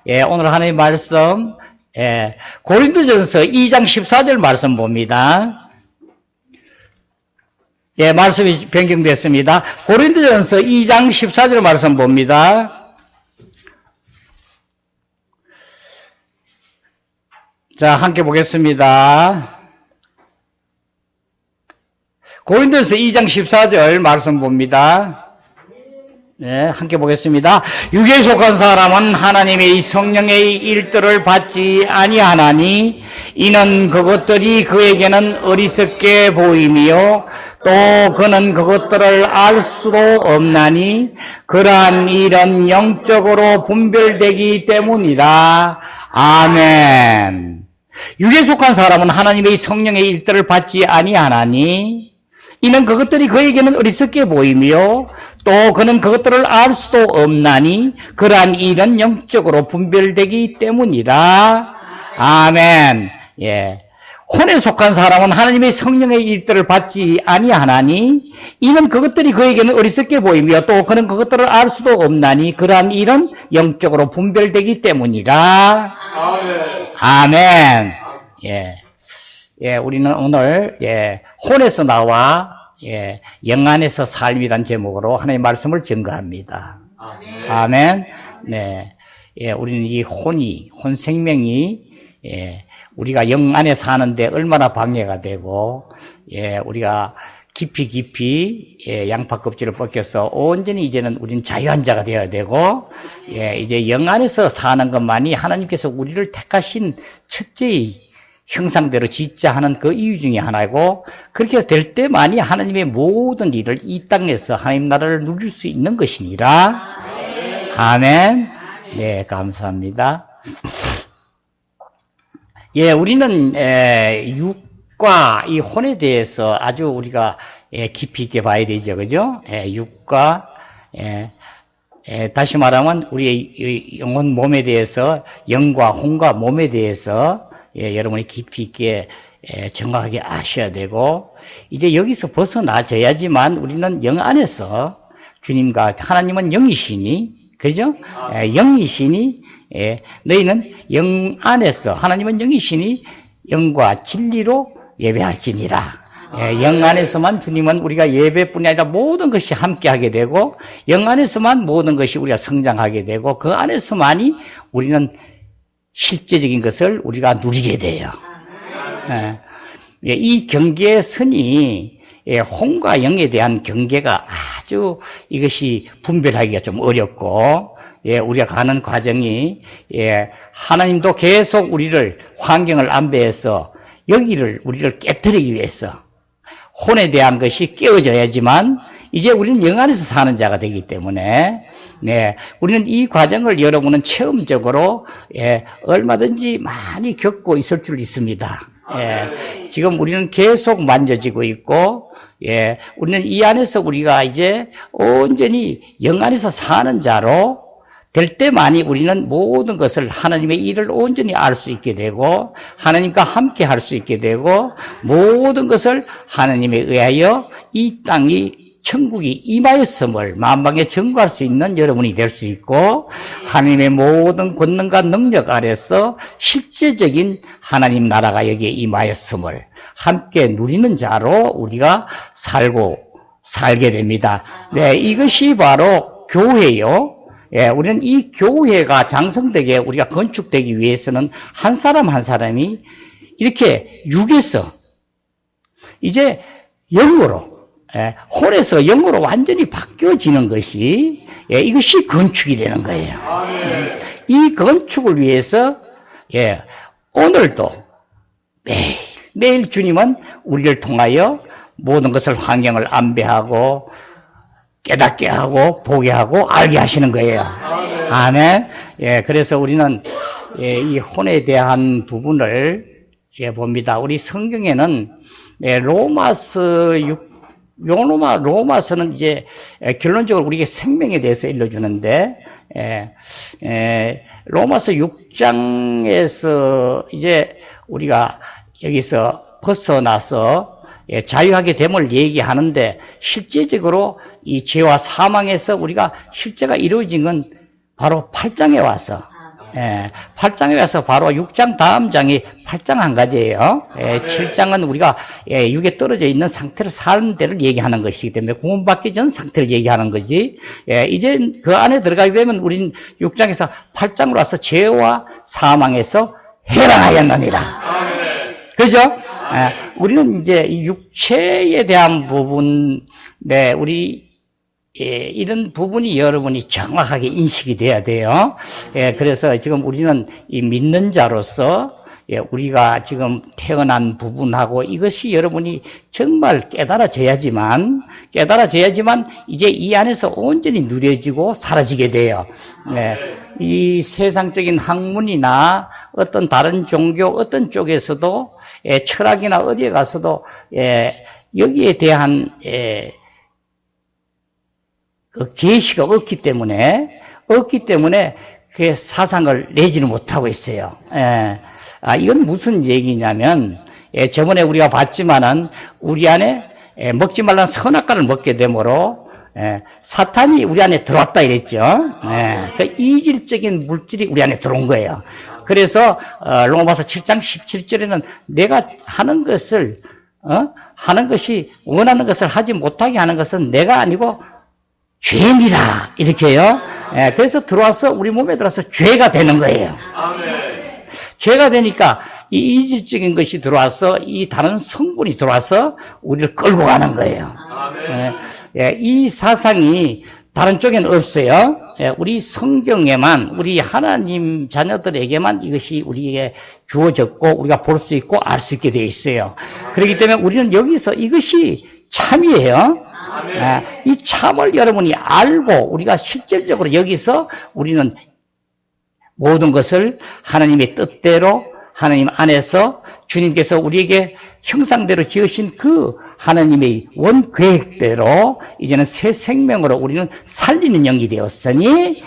오늘 하나님의 말씀, 고린도전서 2장 14절 말씀 봅니다. 말씀이 변경됐습니다. 고린도전서 2장 14절 말씀 봅니다. 자, 함께 보겠습니다. 고린도전서 2장 14절 말씀 봅니다. 함께 보겠습니다. 육에 속한 사람은 하나님의 성령의 일들을 받지 아니하나니 이는 그것들이 그에게는 어리석게 보이며 또 그는 그것들을 알 수도 없나니 그러한 일은 영적으로 분별되기 때문이다. 아멘. 육에 속한 사람은 하나님의 성령의 일들을 받지 아니하나니 이는 그것들이 그에게는 어리석게 보이며 또 그는 그것들을 알 수도 없나니 그러한 일은 영적으로 분별되기 때문이다. 아멘. 혼에 속한 사람은 하나님의 성령의 일들을 받지 아니하나니 이는 그것들이 그에게는 어리석게 보이며 또 그는 그것들을 알 수도 없나니 그러한 일은 영적으로 분별되기 때문이다. 아멘. 우리는 오늘 혼에서 나와 영 안에서 삶이란 제목으로 하나님의 말씀을 증거합니다. 아멘. 우리는 이 혼 생명이 우리가 영 안에 사는데 얼마나 방해가 되고 우리가 깊이 양파 껍질을 벗겨서 온전히 이제는 우리는 자유한 자가 되어야 되고 이제 영 안에서 사는 것만이 하나님께서 우리를 택하신 첫째의 형상대로 짓자 하는 그 이유 중에 하나이고 그렇게 될 때만이 하나님의 모든 일을 이 땅에서 하나님 나라를 누릴 수 있는 것이니라. 아멘. 감사합니다. 우리는 육과 이 혼에 대해서 아주 우리가 깊이 있게 봐야 되죠. 그죠? 육과 다시 말하면 우리의 영혼 몸에 대해서 영과 혼과 몸에 대해서 여러분이 깊이 있게 정확하게 아셔야 되고 이제 여기서 벗어나져야지만 우리는 영 안에서 주님과 하나님은 영이시니 그죠? 영이시니 너희는 영 안에서 하나님은 영이시니 영과 진리로 예배할지니라. 영 안에서만 주님은 우리가 예배뿐이 아니라 모든 것이 함께하게 되고 영 안에서만 모든 것이 우리가 성장하게 되고 그 안에서만이 우리는 실제적인 것을 우리가 누리게 돼요. 이 경계의 선이 혼과 영에 대한 경계가 아주 이것이 분별하기가 좀 어렵고 우리가 가는 과정이 하나님도 계속 우리를 환경을 안배해서 여기를 우리를 깨뜨리기 위해서 혼에 대한 것이 깨어져야지만 이제 우리는 영 안에서 사는 자가 되기 때문에 우리는 이 과정을 여러분은 체험적으로 얼마든지 많이 겪고 있을 줄 있습니다. 지금 우리는 계속 만져지고 있고 우리는 이 안에서 우리가 이제 온전히 영 안에서 사는 자로 될 때만이 우리는 모든 것을 하나님의 일을 온전히 알 수 있게 되고 하나님과 함께 할 수 있게 되고 모든 것을 하나님에 의하여 이 땅이 천국이 임하였음을 만방에 증거할 수 있는 여러분이 될 수 있고 하나님의 모든 권능과 능력 아래서 실제적인 하나님 나라가 여기에 임하였음을 함께 누리는 자로 우리가 살게 됩니다. 이것이 바로 교회요. 우리는 이 교회가 장성되게 우리가 건축되기 위해서는 한 사람 한 사람이 이렇게 육에서 이제 영으로 혼에서 영으로 완전히 바뀌어지는 것이 이것이 건축이 되는 거예요. 이 건축을 위해서 오늘도 매일 주님은 우리를 통하여 모든 것을 환경을 안배하고 깨닫게 하고 보게 하고 알게 하시는 거예요. 아멘. 그래서 우리는 이 혼에 대한 부분을 봅니다. 우리 성경에는 로마서는 이제 결론적으로 우리에게 생명에 대해서 일러주는데 로마서 6장에서 이제 우리가 여기서 벗어나서 자유하게 됨을 얘기하는데 실제적으로 이 죄와 사망에서 우리가 실제가 이루어진 건 바로 8장에 와서 예, 8장에 와서 바로 6장 다음 장이 8장 한 가지예요. 예, 7장은 우리가 예, 육에 떨어져 있는 상태를 사는 데를 얘기하는 것이기 때문에 구원받기 전 상태를 얘기하는 거지. 예, 이제 그 안에 들어가게 되면 우린 6장에서 8장으로 와서 죄와 사망에서 해방하였느니라. 그죠? 예, 우리는 이제 이 육체에 대한 부분, 네, 우리 예, 이런 부분이 여러분이 정확하게 인식이 돼야 돼요. 예, 그래서 지금 우리는 이 믿는 자로서 예, 우리가 지금 태어난 부분하고 이것이 여러분이 정말 깨달아져야지만 이제 이 안에서 온전히 누려지고 사라지게 돼요. 예, 이 세상적인 학문이나 어떤 다른 종교 어떤 쪽에서도 예, 철학이나 어디에 가서도 예, 여기에 대한 예, 그 계시가 없기 때문에 그 사상을 내지는 못하고 있어요. 예. 아, 이건 무슨 얘기냐면, 예, 저번에 우리가 봤지만은 우리 안에 예, 먹지 말라는 선악과를 먹게 되므로 예, 사탄이 우리 안에 들어왔다 이랬죠. 예, 그 이질적인 물질이 우리 안에 들어온 거예요. 그래서 로마서 7장 17절에는 내가 하는 것을 하는 것이 원하는 것을 하지 못하게 하는 것은 내가 아니고 죄니라 이렇게요. 예, 그래서 들어와서 우리 몸에 들어와서 죄가 되는 거예요. 죄가 되니까 이 이질적인 것이 들어와서 이 다른 성분이 들어와서 우리를 끌고 가는 거예요. 예, 이 사상이 다른 쪽에는 없어요. 예, 우리 성경에만 우리 하나님 자녀들에게만 이것이 우리에게 주어졌고 우리가 볼 수 있고 알 수 있게 되어 있어요. 그렇기 때문에 우리는 여기서 이것이 참이에요. 이 참을 여러분이 알고 우리가 실질적으로 여기서 우리는 모든 것을 하나님의 뜻대로 하나님 안에서 주님께서 우리에게 형상대로 지으신 그 하나님의 원 계획대로 이제는 새 생명으로 우리는 살리는 영이 되었으니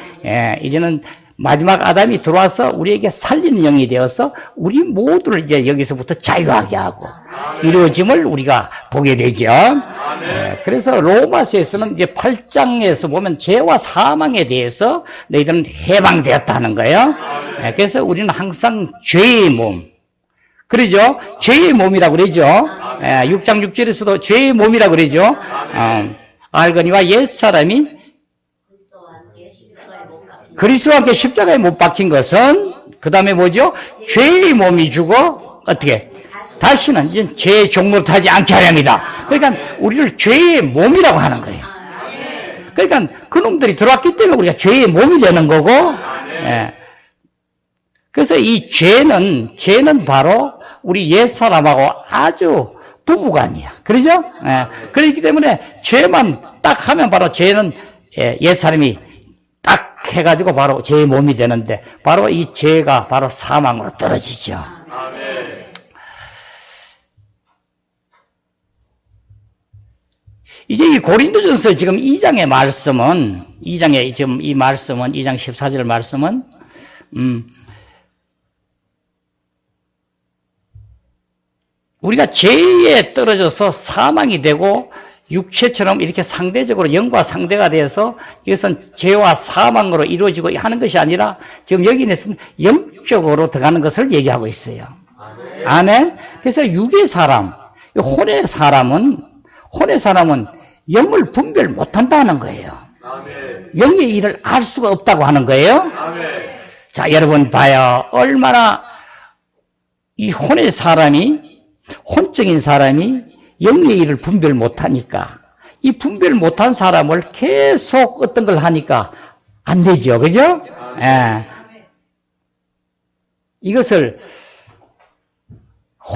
이제는 마지막 아담이 들어와서 우리에게 살리는 영이 되어서 우리 모두를 이제 여기서부터 자유하게 하고 이루어짐을 우리가 보게 되죠. 그래서 로마서에서는 이제 8장에서 보면 죄와 사망에 대해서 너희들은 해방되었다 하는 거예요. 그래서 우리는 항상 죄의 몸, 그러죠? 죄의 몸이라고 그러죠. 6장 6절에서도 죄의 몸이라고 그러죠. 알거니와 옛사람이 그리스도와 함께 십자가에 못 박힌 것은 그 다음에 뭐죠? 죄의 몸이 주고 어떻게? 다시는 이제 죄의 종로를 타지 않게 하렵니다. 그러니까 우리를 죄의 몸이라고 하는 거예요. 그러니까 그놈들이 들어왔기 때문에 우리가 죄의 몸이 되는 거고 예. 그래서 이 죄는 바로 우리 옛사람하고 아주 부부간이야. 그러죠? 예. 그렇기 때문에 죄만 딱 하면 바로 죄는 옛사람이 딱 해가지고 바로 죄의 몸이 되는데 바로 이 죄가 바로 사망으로 떨어지죠. 이제 이 고린도전서 지금 2장의 말씀은 2장의 지금 이 말씀은 2장 14절 말씀은 우리가 죄에 떨어져서 사망이 되고 육체처럼 이렇게 상대적으로 영과 상대가 돼서 이것은 죄와 사망으로 이루어지고 하는 것이 아니라 지금 여기는 영적으로 들어가는 것을 얘기하고 있어요. 아멘. 그래서 육의 사람, 혼의 사람은 영을 분별 못한다는 거예요. 영의 일을 알 수가 없다고 하는 거예요. 자, 여러분 봐요. 얼마나 이 혼적인 사람이 영의 일을 분별 못하니까 이 분별 못한 사람을 계속 어떤 걸 하니까 안 되죠. 그죠? 예. 이것을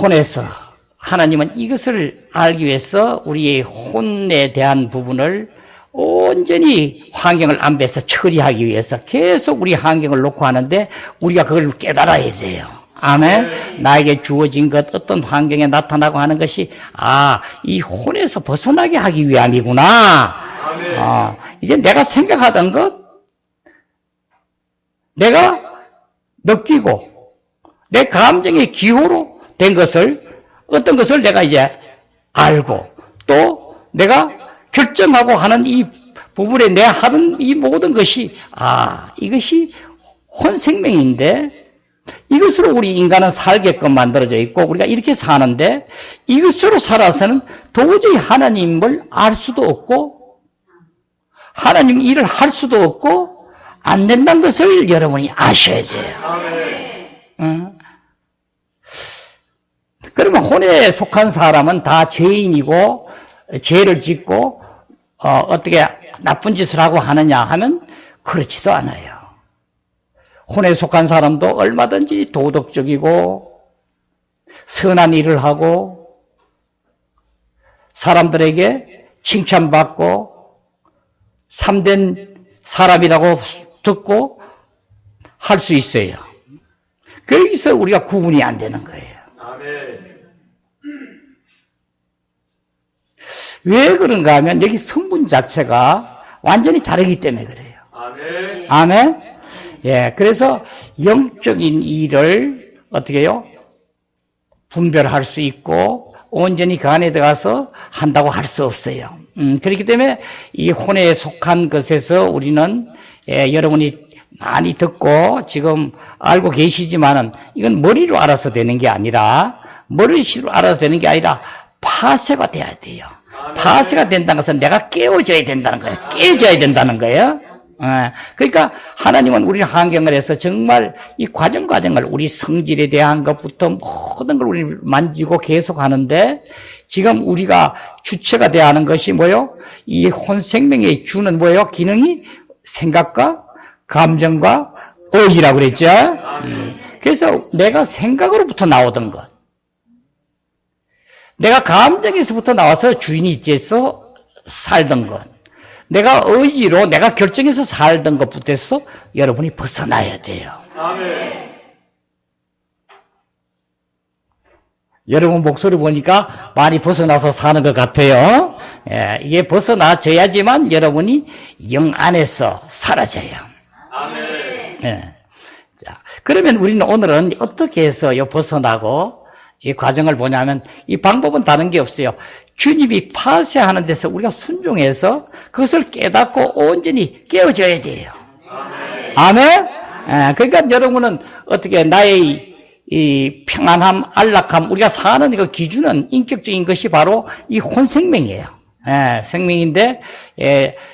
혼에서 하나님은 이것을 알기 위해서 우리의 혼에 대한 부분을 온전히 환경을 안배해서 처리하기 위해서 계속 우리 환경을 놓고 하는데 우리가 그걸 깨달아야 돼요. 아멘. 나에게 주어진 것 어떤 환경에 나타나고 하는 것이 이 혼에서 벗어나게 하기 위함이구나. 이제 내가 생각하던 것, 내가 느끼고 내 감정의 기호로 된 것을 어떤 것을 내가 이제 알고 또 내가 결정하고 하는 이 부분에 내 하는 이 모든 것이 이것이 혼생명인데 이것으로 우리 인간은 살게끔 만들어져 있고 우리가 이렇게 사는데 이것으로 살아서는 도저히 하나님을 알 수도 없고 하나님 일을 할 수도 없고 안 된다는 것을 여러분이 아셔야 돼요. 그러면 혼에 속한 사람은 다 죄인이고 죄를 짓고 어떻게 나쁜 짓을 하고 하느냐 하면 그렇지도 않아요. 혼에 속한 사람도 얼마든지 도덕적이고 선한 일을 하고 사람들에게 칭찬받고 참된 사람이라고 듣고 할 수 있어요. 거기서 우리가 구분이 안 되는 거예요. 왜 그런가 하면 여기 성분 자체가 완전히 다르기 때문에 그래요. 아멘. 예, 그래서 영적인 일을 어떻게 해요? 분별할 수 있고 온전히 그 안에 들어가서 한다고 할 수 없어요. 그렇기 때문에 이 혼에 속한 것에서 우리는 여러분이 많이 듣고 지금 알고 계시지만은 이건 머리로 알아서 되는 게 아니라 머리로 알아서 되는 게 아니라 파쇄가 돼야 돼요. 파쇄가 된다는 것은 내가 깨워져야 된다는 거예요. 깨져야 된다는 거예요. 그러니까 하나님은 우리 환경을 해서 정말 이 과정을 우리 성질에 대한 것부터 모든 걸 우리 만지고 계속 하는데 지금 우리가 주체가 돼야 하는 것이 뭐요? 이 혼생명에 주는 뭐요? 기능이 생각과 감정과 의지라고 그랬죠? 그래서 내가 생각으로부터 나오던 것, 내가 감정에서부터 나와서 주인이 돼서 살던 것, 내가 의지로 내가 결정해서 살던 것부터서 여러분이 벗어나야 돼요. 아멘. 여러분 목소리 보니까 많이 벗어나서 사는 것 같아요. 예, 이게 벗어나져야지만 여러분이 영 안에서 사라져요. 아멘. 예. 자, 그러면 우리는 오늘은 어떻게 해서 벗어나고 이 과정을 보냐면 이 방법은 다른 게 없어요. 주님이 파쇄하는 데서 우리가 순종해서 그것을 깨닫고 온전히 깨어져야 돼요. 아멘. 아멘? 그러니까 여러분은 어떻게 나의 이 평안함, 안락함, 우리가 사는 그 기준은 인격적인 것이 바로 이 혼생명이에요. 생명인데,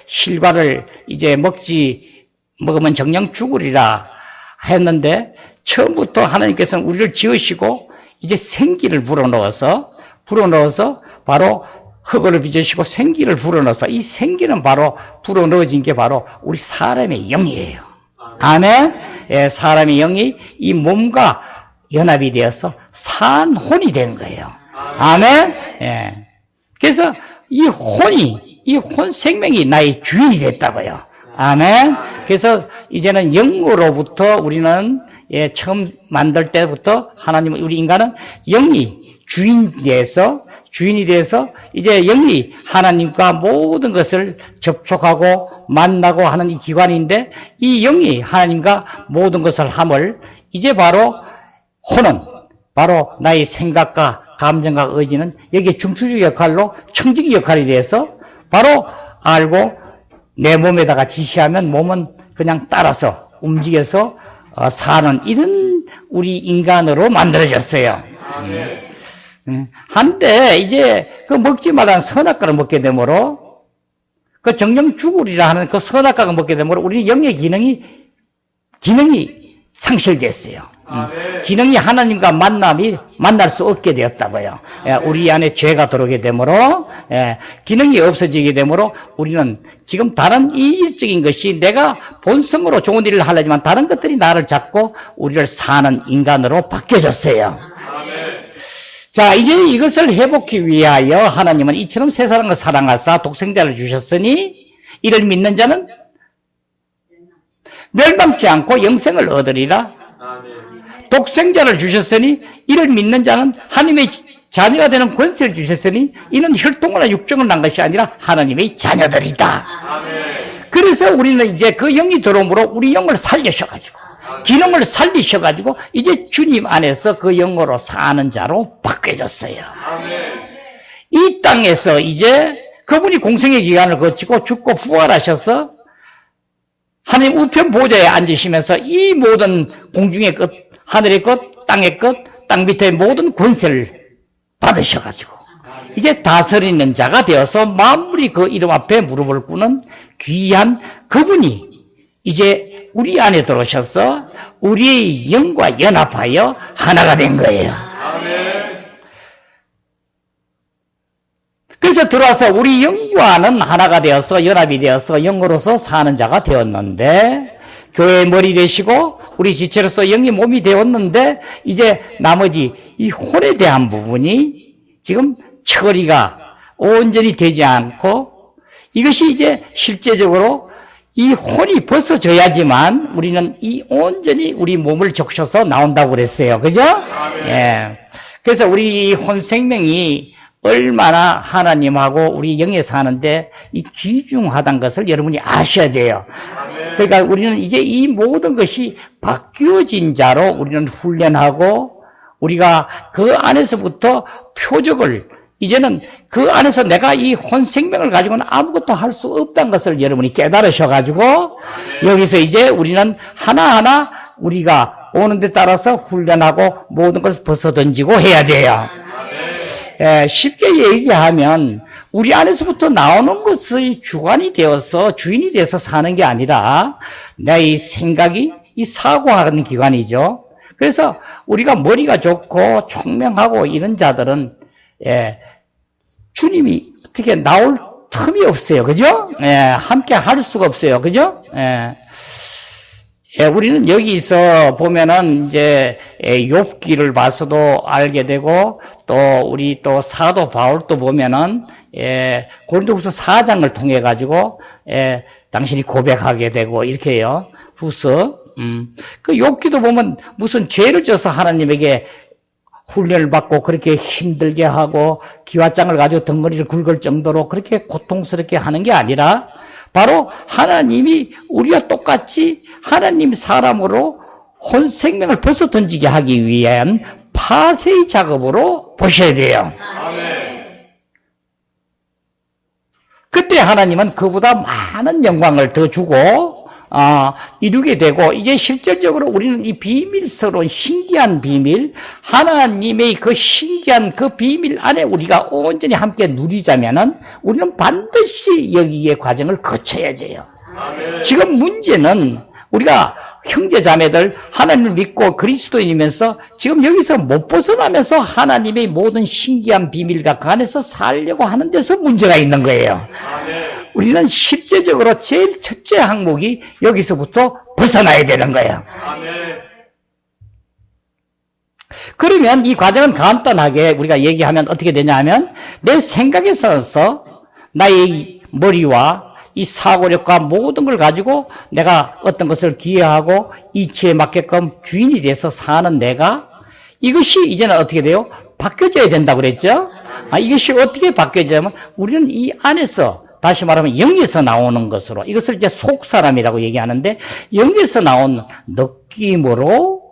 실과를 이제 먹으면 정녕 죽으리라 했는데, 처음부터 하나님께서는 우리를 지으시고, 이제 생기를 불어넣어서 바로 흙을 빚으시고 생기를 불어넣어서 이 생기는 바로 불어넣어진 게 바로 우리 사람의 영이에요. 아멘. 사람의 영이 이 몸과 연합이 되어서 산 혼이 된 거예요. 아멘. 그래서 이 혼 생명이 나의 주인이 됐다고요. 아멘. 그래서 이제는 영으로부터 우리는 처음 만들 때부터 하나님은 우리 인간은 영이 주인이 돼서 이제 영이 하나님과 모든 것을 접촉하고 만나고 하는 이 기관인데 이 영이 하나님과 모든 것을 함을 이제 바로 혼은 바로 나의 생각과 감정과 의지는 여기에 중추적 역할로 청지기 역할이 돼서 바로 알고 내 몸에다가 지시하면 몸은 그냥 따라서 움직여서 사는 이런 우리 인간으로 만들어졌어요. 한데 이제 그 먹지 말라는 선악과를 먹게 되므로 그 정령 죽으리라 하는 그 선악과를 먹게 되므로 우리는 영의 기능이 상실됐어요. 기능이 하나님과 만날 수 없게 되었다고요. 우리 안에 죄가 들어오게 되므로 기능이 없어지게 되므로 우리는 지금 다른 이질적인 것이 내가 본성으로 좋은 일을 하려지만 다른 것들이 나를 잡고 우리를 사는 인간으로 바뀌어졌어요. 자, 이제 이것을 회복하기 위하여 하나님은 이처럼 세 사람을 사랑하사 독생자를 주셨으니 이를 믿는 자는 멸망치 않고 영생을 얻으리라. 독생자를 주셨으니 이를 믿는 자는 하나님의 자녀가 되는 권세를 주셨으니 이는 혈통이나 육정을 난 것이 아니라 하나님의 자녀들이다. 그래서 우리는 이제 그 영이 들어옴으로 우리 영을 살리셔가지고 기능을 살리셔가지고 이제 주님 안에서 그 영으로 사는 자로 바뀌어졌어요. 이 땅에서 이제 그분이 공생의 기간을 거치고 죽고 부활하셔서 하나님 우편 보좌에 앉으시면서 이 모든 공중의 것, 하늘의 것, 땅의 것, 땅 밑의 모든 권세를 받으셔가지고 이제 다스리는 자가 되어서 만물이 그 이름 앞에 무릎을 꿇는 귀한 그분이 이제 우리 안에 들어오셔서 우리의 영과 연합하여 하나가 된 거예요. 그래서 들어와서 우리 영과는 하나가 되어서 연합이 되어서 영으로서 사는 자가 되었는데, 교회의 머리 되시고 우리 지체로서 영이 몸이 되었는데, 이제 나머지 이 혼에 대한 부분이 지금 처리가 온전히 되지 않고, 이것이 이제 실제적으로 이 혼이 벗어져야지만 우리는 이 온전히 우리 몸을 적셔서 나온다고 그랬어요. 그죠? 예. 그래서 우리 혼 생명이 얼마나 하나님하고 우리 영에 사는데 이 귀중하다는 것을 여러분이 아셔야 돼요. 그러니까 우리는 이제 이 모든 것이 바뀌어진 자로 우리는 훈련하고, 우리가 그 안에서부터 표적을, 이제는 그 안에서 내가 이 혼 생명을 가지고는 아무것도 할 수 없다는 것을 여러분이 깨달으셔가지고, 여기서 이제 우리는 하나하나 우리가 오는 데 따라서 훈련하고 모든 것을 벗어던지고 해야 돼요. 쉽게 얘기하면 우리 안에서부터 나오는 것의 주관이 되어서 주인이 돼서 사는 게 아니라 내 생각이 이 사고하는 기관이죠. 그래서 우리가 머리가 좋고 총명하고 이런 자들은 주님이 어떻게 나올 틈이 없어요. 그죠? 함께 할 수가 없어요. 그죠? 우리는 여기서 보면은 이제 욥기를 봐서도 알게 되고, 또 우리 또 사도 바울도 보면은 고린도후서 4장을 통해 가지고 당신이 고백하게 되고 이렇게요. 후서 그 욥기도 보면 무슨 죄를 져서 하나님에게 훈련을 받고 그렇게 힘들게 하고 기와장을 가지고 덩어리를 굵을 정도로 그렇게 고통스럽게 하는 게 아니라, 바로 하나님이 우리와 똑같이 하나님 사람으로 혼 생명을 벗어 던지게 하기 위한 파쇄의 작업으로 보셔야 돼요. 그때 하나님은 그보다 많은 영광을 더 주고 이루게 되고, 이제 실질적으로 우리는 이 비밀스러운 신기한 비밀, 하나님의 그 신기한 그 비밀 안에 우리가 온전히 함께 누리자면은 우리는 반드시 여기의 과정을 거쳐야 돼요. 지금 문제는 우리가 형제 자매들 하나님을 믿고 그리스도인이면서 지금 여기서 못 벗어나면서 하나님의 모든 신기한 비밀과 그 안에서 살려고 하는 데서 문제가 있는 거예요. 우리는 실제적으로 제일 첫째 항목이 여기서부터 벗어나야 되는 거예요. 그러면 이 과정은 간단하게 우리가 얘기하면 어떻게 되냐 하면, 내 생각에 있어서 나의 머리와 이 사고력과 모든 걸 가지고 내가 어떤 것을 기여하고 이치에 맞게끔 주인이 돼서 사는 내가, 이것이 이제는 어떻게 돼요? 바뀌어져야 된다고 그랬죠? 이것이 어떻게 바뀌어지냐면, 우리는 이 안에서, 다시 말하면 영에서 나오는 것으로, 이것을 이제 속사람이라고 얘기하는데, 영에서 나온 느낌으로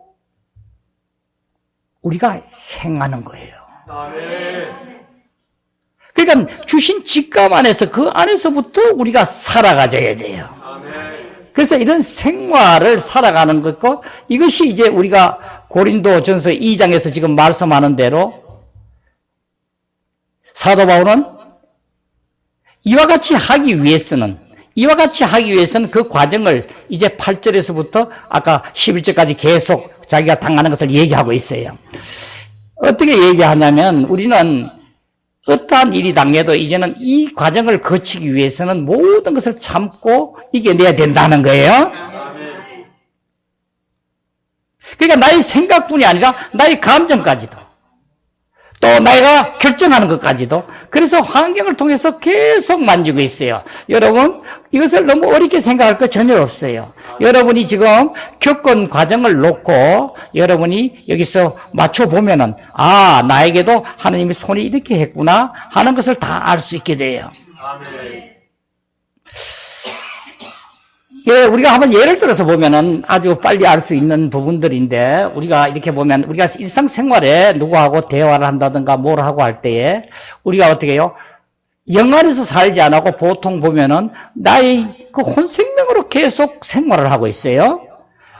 우리가 행하는 거예요. 그러니까 주신 직감 안에서, 그 안에서부터 우리가 살아가져야 돼요. 그래서 이런 생활을 살아가는 것과, 이것이 이제 우리가 고린도전서 2장에서 지금 말씀하는 대로 사도 바울은 이와 같이 하기 위해서는 그 과정을 이제 8절에서부터 아까 11절까지 계속 자기가 당하는 것을 얘기하고 있어요. 어떻게 얘기하냐면, 우리는 어떠한 일이 당해도 이제는 이 과정을 거치기 위해서는 모든 것을 참고 이겨내야 된다는 거예요. 그러니까 나의 생각뿐이 아니라 나의 감정까지도, 또 내가 결정하는 것까지도, 그래서 환경을 통해서 계속 만지고 있어요. 여러분, 이것을 너무 어렵게 생각할 거 전혀 없어요. 여러분이 지금 겪은 과정을 놓고 여러분이 여기서 맞춰보면은, 나에게도 하나님의 손이 이렇게 했구나 하는 것을 다 알 수 있게 돼요. 우리가 한번 예를 들어서 보면은 아주 빨리 알 수 있는 부분들인데, 우리가 이렇게 보면, 우리가 일상생활에 누구하고 대화를 한다든가 뭘 하고 할 때에 우리가 어떻게 해요? 영 안에서 살지 않고 보통 보면은 나의 그 혼생명으로 계속 생활을 하고 있어요.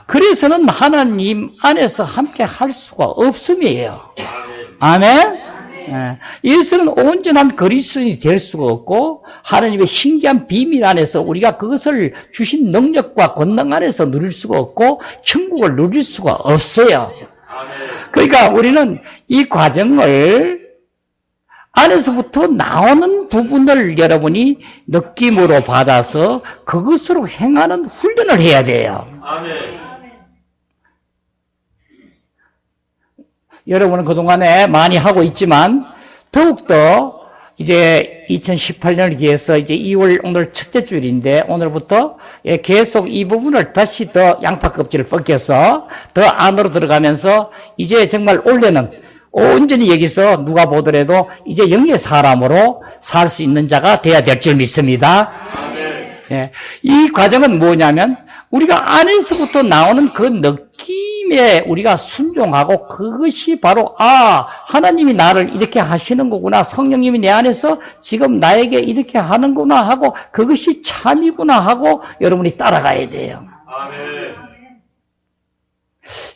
그래서는 하나님 안에서 함께 할 수가 없음이에요. 아멘? 예수는 온전한 그리스도인이 될 수가 없고 하나님의 신기한 비밀 안에서 우리가 그것을 주신 능력과 권능 안에서 누릴 수가 없고 천국을 누릴 수가 없어요. 그러니까 우리는 이 과정을 안에서부터 나오는 부분을 여러분이 느낌으로 받아서 그것으로 행하는 훈련을 해야 돼요. 여러분은 그동안에 많이 하고 있지만 더욱더 이제 2018년을 기해서 이제 2월 오늘 첫째 주일인데 오늘부터 계속 이 부분을 다시 더 양파 껍질을 벗겨서 더 안으로 들어가면서 이제 정말 올해는 온전히 여기서 누가 보더라도 이제 영의 사람으로 살 수 있는 자가 돼야 될 줄 믿습니다. 예, 이 과정은 뭐냐면 우리가 안에서부터 나오는 그 느낌에 우리가 순종하고 그것이 바로 하나님이 나를 이렇게 하시는 거구나, 성령님이 내 안에서 지금 나에게 이렇게 하는구나 하고 그것이 참이구나 하고 여러분이 따라가야 돼요.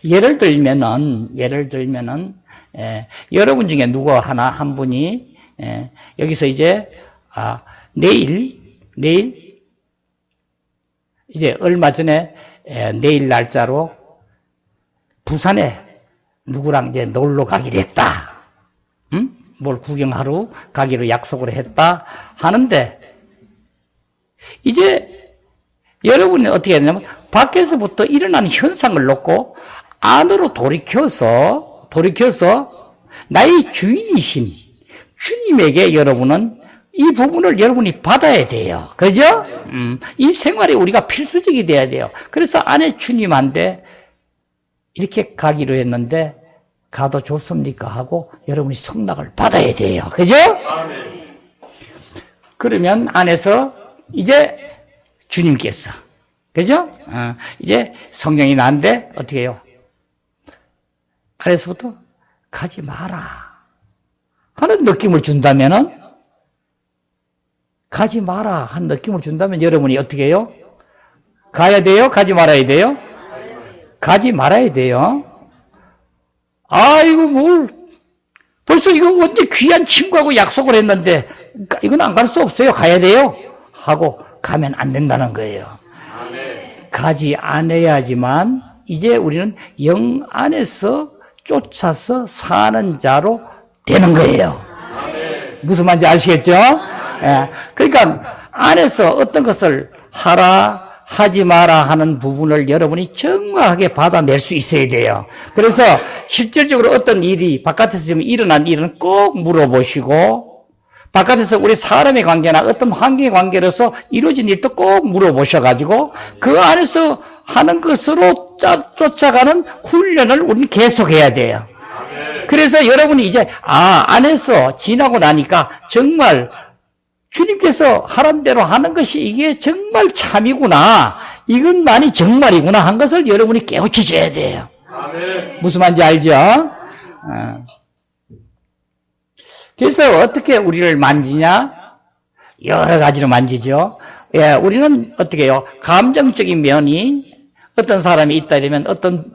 예를 들면은 여러분 중에 누구 한 분이 여기서 이제 내일 이제 얼마 전에 내일 날짜로 부산에 누구랑 이제 놀러 가기로 했다. 뭘 구경하러 가기로 약속을 했다 하는데 이제 여러분이 어떻게 했냐면 밖에서부터 일어나는 현상을 놓고 안으로 돌이켜서 나의 주인이신 주님에게 여러분은 이 부분을 여러분이 받아야 돼요. 그죠? 이 생활이 우리가 필수적이 돼야 돼요. 그래서 안에 주님한테 이렇게 가기로 했는데 가도 좋습니까? 하고 여러분이 성락을 받아야 돼요. 그죠? 그러면 안에서 이제 주님께서 그죠? 이제 성령이 나한테 어떻게 해요? 안에서부터 가지 마라 하는 느낌을 준다면은 가지 마라 한 느낌을 준다면 여러분이 어떻게 해요? 가야 돼요? 가지 말아야 돼요? 가지 말아야 돼요. 이거 벌써 이거 언제 귀한 친구하고 약속을 했는데 이건 안 갈 수 없어요. 가야 돼요. 하고 가면 안 된다는 거예요. 가지 않아야지만 이제 우리는 영 안에서 쫓아서 사는 자로 되는 거예요. 무슨 말인지 아시겠죠? 예. 그러니까 안에서 어떤 것을 하라 하지 마라 하는 부분을 여러분이 정확하게 받아낼 수 있어야 돼요. 그래서 실질적으로 어떤 일이 바깥에서 지금 일어난 일은 꼭 물어보시고 바깥에서 우리 사람의 관계나 어떤 환경의 관계로서 이루어진 일도 꼭 물어보셔가지고 그 안에서 하는 것으로 쫓아가는 훈련을 우리는 계속해야 돼요. 그래서 여러분이 이제 안에서 지나고 나니까 정말 주님께서 하란 대로 하는 것이 이게 정말 참이구나, 이것만이 정말이구나 한 것을 여러분이 깨우쳐줘야 돼요. 무슨 말인지 알죠? 그래서 어떻게 우리를 만지냐? 여러 가지로 만지죠. 예, 우리는 어떻게 해요? 감정적인 면이 어떤 사람이 있다 이러면 어떤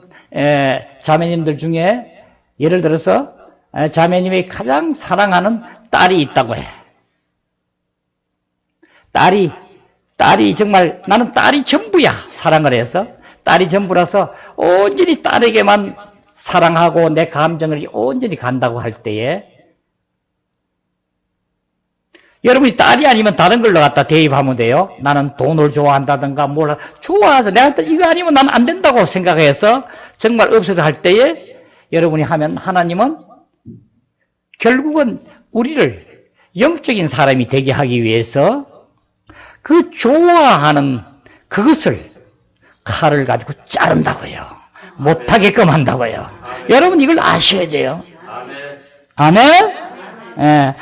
자매님들 중에 예를 들어서 자매님이 가장 사랑하는 딸이 있다고 해. 딸이 정말 나는 딸이 전부야 사랑을 해서 딸이 전부라서 온전히 딸에게만 사랑하고 내 감정을 온전히 간다고 할 때에 여러분이 딸이 아니면 다른 걸로 갖다 대입하면 돼요. 나는 돈을 좋아한다든가 뭘 좋아해서 내가 이거 아니면 난 안 된다고 생각해서 정말 없어도 할 때에 여러분이 하면 하나님은 결국은 우리를 영적인 사람이 되게 하기 위해서 그 좋아하는 그것을 칼을 가지고 자른다고요. 못하게끔 한다고요. 여러분 이걸 아셔야 돼요. 아멘? 예.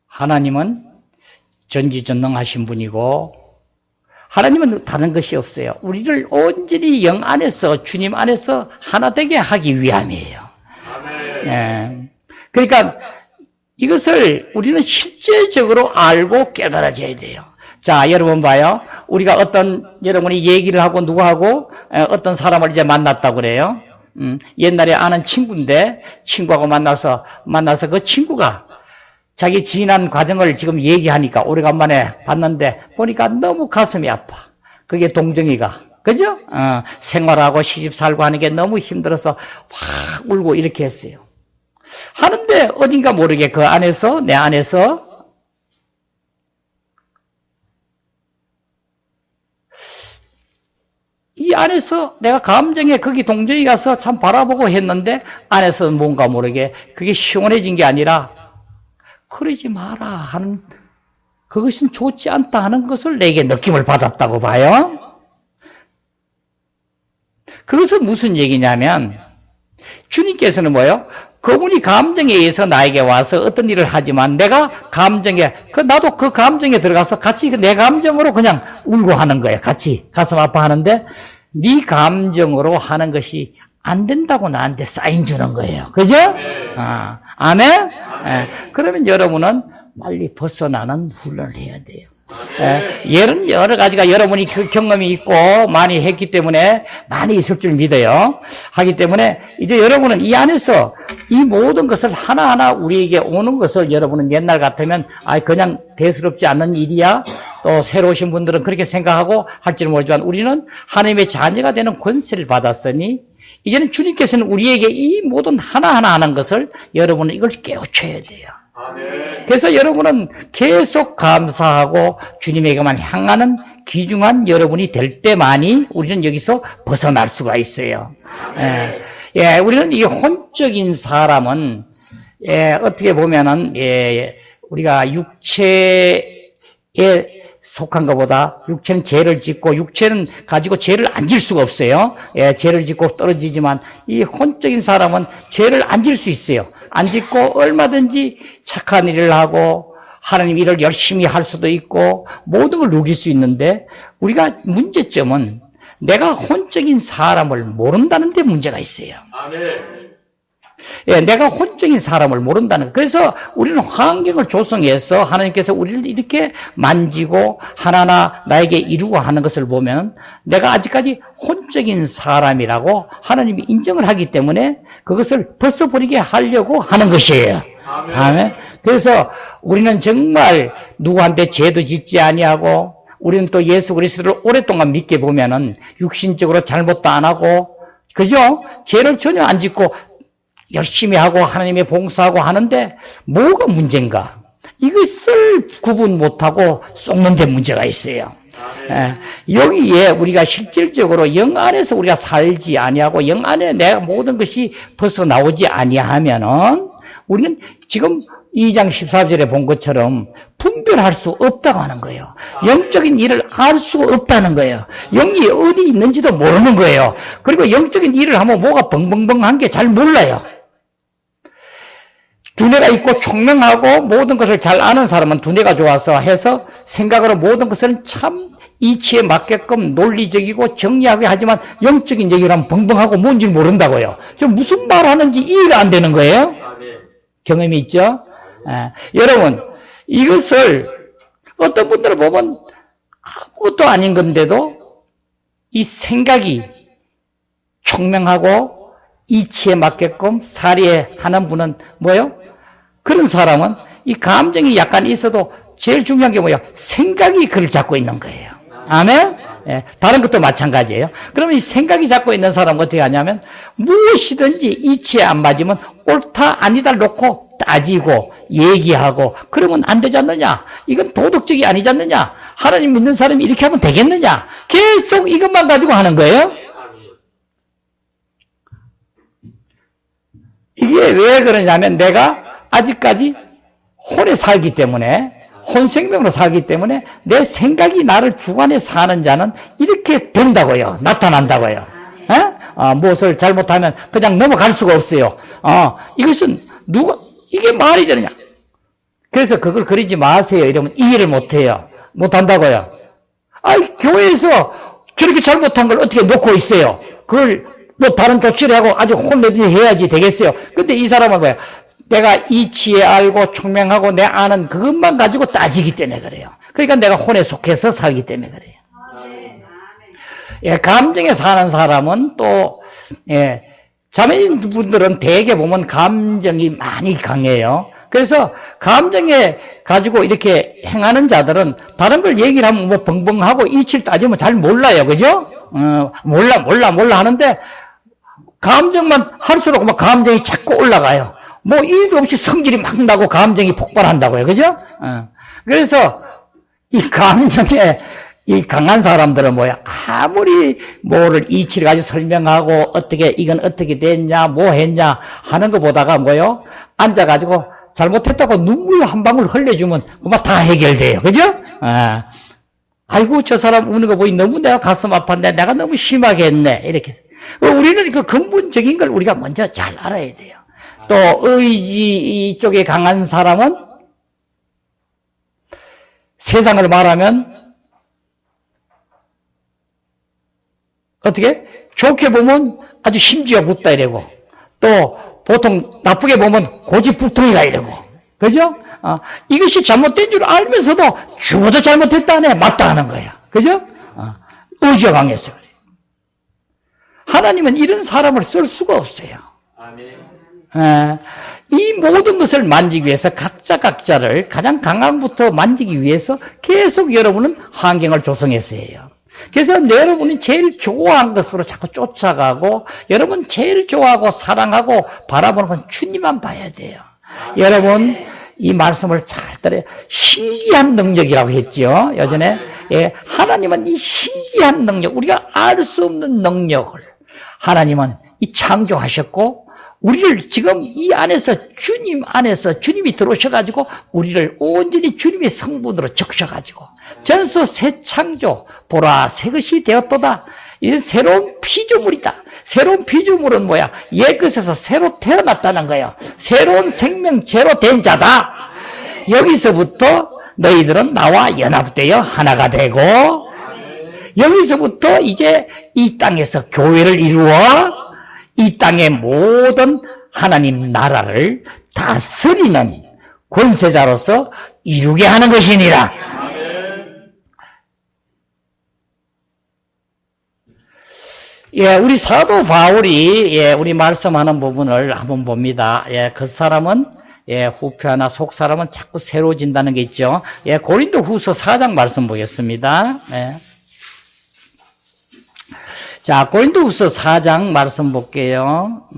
하나님은 전지전능하신 분이고 하나님은 다른 것이 없어요. 우리를 온전히 영 안에서 주님 안에서 하나 되게 하기 위함이에요. 예. 그러니까 이것을 우리는 실제적으로 알고 깨달아져야 돼요. 자, 여러분 봐요. 우리가 여러분이 얘기를 하고 누구하고 어떤 사람을 이제 만났다고 그래요. 옛날에 아는 친구인데 친구하고 만나서 그 친구가 자기 지난 과정을 지금 얘기하니까 오래간만에 봤는데 보니까 너무 가슴이 아파. 그게 동정이가. 그죠? 생활하고 시집 살고 하는 게 너무 힘들어서 확 울고 이렇게 했어요. 하는데 어딘가 모르게 그 안에서, 내 안에서 이 안에서 내가 감정에 거기 동정이 가서 참 바라보고 했는데 안에서 뭔가 모르게 그게 시원해진 게 아니라 그러지 마라 하는, 그것은 좋지 않다 하는 것을 내게 느낌을 받았다고 봐요. 그것은 무슨 얘기냐면 주님께서는 뭐예요? 그분이 감정에 의해서 나에게 와서 어떤 일을 하지만 내가 감정에, 나도 그 감정에 들어가서 같이 내 감정으로 그냥 울고 하는 거예요. 같이 가슴 아파하는데 네 감정으로 하는 것이 안 된다고 나한테 사인 주는 거예요. 그죠? 아멘? 그러면 여러분은 빨리 벗어나는 훈련을 해야 돼요. 예는 여러 가지가 여러분이 그 경험이 있고 많이 했기 때문에 많이 있을 줄 믿어요. 하기 때문에 이제 여러분은 이 안에서 이 모든 것을 하나하나 우리에게 오는 것을 여러분은 옛날 같으면 그냥 대수롭지 않는 일이야. 또 새로 오신 분들은 그렇게 생각하고 할지는 모르지만 우리는 하나님의 자녀가 되는 권세를 받았으니 이제는 주님께서는 우리에게 이 모든 하나하나 하는 것을 여러분은 이걸 깨우쳐야 돼요. 그래서 여러분은 계속 감사하고 주님에게만 향하는 귀중한 여러분이 될 때만이 우리는 여기서 벗어날 수가 있어요. 우리는 이 혼적인 사람은 어떻게 보면은 우리가 육체에 속한 것보다 육체는 죄를 짓고 육체는 가지고 죄를 안 질 수가 없어요. 죄를 짓고 떨어지지만 이 혼적인 사람은 죄를 안 질 수 있어요. 안 짓고 얼마든지 착한 일을 하고 하나님 일을 열심히 할 수도 있고 모든 걸 누릴 수 있는데 우리가 문제점은 내가 혼적인 사람을 모른다는 데 문제가 있어요. 아멘. 내가 혼적인 사람을 모른다는. 그래서 우리는 환경을 조성해서 하나님께서 우리를 이렇게 만지고 하나하나 나에게 이루고 하는 것을 보면 내가 아직까지 혼적인 사람이라고 하나님이 인정을 하기 때문에 그것을 벗어버리게 하려고 하는 것이에요. 아멘. 그래서 우리는 정말 누구한테 죄도 짓지 아니하고 우리는 또 예수 그리스도를 오랫동안 믿게 보면은 육신적으로 잘못도 안 하고 그죠? 죄를 전혀 안 짓고 열심히 하고 하나님의 봉사하고 하는데 뭐가 문제인가? 이것을 구분 못하고 쏟는 데 문제가 있어요. 여기에 우리가 실질적으로 영 안에서 우리가 살지 아니하고 영 안에 내 모든 것이 벗어나오지 아니하면은 우리는 지금 2장 14절에 본 것처럼 분별할 수 없다고 하는 거예요. 영적인 일을 알 수 없다는 거예요. 영이 어디 있는지도 모르는 거예요. 그리고 영적인 일을 하면 뭐가 벙벙벙한 게 잘 몰라요. 두뇌가 있고 총명하고 모든 것을 잘 아는 사람은 두뇌가 좋아서 해서 생각으로 모든 것을 참 이치에 맞게끔 논리적이고 정리하게 하지만 영적인 얘기를 하면 벙벙하고 뭔지 모른다고요. 저 무슨 말 하는지 이해가 안 되는 거예요. 경험이 있죠? 여러분 이것을 어떤 분들을 보면 아무것도 아닌 건데도 이 생각이 총명하고 이치에 맞게끔 살해하는 분은 뭐예요? 그런 사람은 이 감정이 약간 있어도 제일 중요한 게 뭐예요? 생각이 그를 잡고 있는 거예요. 아멘? 다른 것도 마찬가지예요. 그러면 이 생각이 잡고 있는 사람은 어떻게 하냐면 무엇이든지 이치에 안 맞으면 옳다 아니다 놓고 따지고 얘기하고 그러면 안 되지 않느냐? 이건 도덕적이 아니지 않느냐? 하나님 믿는 사람이 이렇게 하면 되겠느냐? 계속 이것만 가지고 하는 거예요. 이게 왜 그러냐면 내가 아직까지 혼에 살기 때문에 혼생명으로 살기 때문에 내 생각이 나를 주관해 사는 자는 이렇게 된다고요. 나타난다고요. 무엇을 잘못하면 그냥 넘어갈 수가 없어요. 이것은 이게 말이 되느냐. 그래서 그걸 그리지 마세요. 이러면 이해를 못해요. 못한다고요. 교회에서 저렇게 잘못한 걸 어떻게 놓고 있어요. 그걸 다른 조치를 하고 아주 혼내더니 해야지 되겠어요. 근데 이 사람은 뭐야? 내가 이치에 알고 총명하고 내 아는 그것만 가지고 따지기 때문에 그래요. 그러니까 내가 혼에 속해서 살기 때문에 그래요. 예, 감정에 사는 사람은 또, 예, 자매님분들은 대개 보면 감정이 많이 강해요. 그래서 감정에 가지고 이렇게 행하는 자들은 다른 걸 얘기를 하면 뭐 벙벙하고 이치를 따지면 잘 몰라요. 그죠? 몰라 하는데 감정만 할수록 막 감정이 자꾸 올라가요. 뭐 이유도 없이 성질이 막 나고 감정이 폭발한다고요. 그죠? 그래서 이 감정에 이 강한 사람들은 뭐야? 아무리 뭐를 이치를 가지고 설명하고 이건 어떻게 됐냐, 뭐 했냐 하는 거 보다가 뭐요? 앉아가지고 잘못했다고 눈물 한 방울 흘려주면 그만 다 해결돼요. 그죠? 아이고, 저 사람 우는 거 보니 너무 내가 가슴 아팠네. 내가 너무 심하게 했네. 이렇게. 우리는 그 근본적인 걸 우리가 먼저 잘 알아야 돼요. 또 의지 이쪽에 강한 사람은 세상을 말하면 어떻게? 좋게 보면 아주 심지어 굳다 이러고, 또 보통 나쁘게 보면 고집불통이다 이러고, 그죠? 이것이 잘못된 줄 알면서도 죽어도 잘못했다네 맞다 하는 거야. 그죠? 의지가 강해서 그래. 하나님은 이런 사람을 쓸 수가 없어요. 이 모든 것을 만지기 위해서 각자를 가장 강한 것부터 만지기 위해서 계속 여러분은 환경을 조성했어요. 그래서 여러분이 제일 좋아하는 것으로 자꾸 쫓아가고, 여러분 제일 좋아하고 사랑하고 바라보는 건 주님만 봐야 돼요. 여러분 이 말씀을 잘 따라요. 신기한 능력이라고 했죠, 예전에. 예, 하나님은 이 신기한 능력, 우리가 알 수 없는 능력을 하나님은 이 창조하셨고, 우리를 지금 이 안에서 주님 안에서 주님이 들어오셔가지고 우리를 온전히 주님의 성분으로 적셔가지고 전서 새 창조 보라 새 것이 되었도다. 이제 새로운 피조물이다. 새로운 피조물은 뭐야? 옛것에서 새로 태어났다는 거예요. 새로운 생명체로 된 자다. 여기서부터 너희들은 나와 연합되어 하나가 되고, 여기서부터 이제 이 땅에서 교회를 이루어 이 땅의 모든 하나님 나라를 다스리는 권세자로서 이루게 하는 것이니라. 예, 우리 사도 바울이, 예, 우리 말씀하는 부분을 한번 봅니다. 예, 그 사람은, 예, 후패하나 속 사람은 자꾸 새로워진다는 게 있죠. 예, 고린도 후서 4장 말씀 보겠습니다. 예. 자, 고린도후서 4장 말씀 볼게요.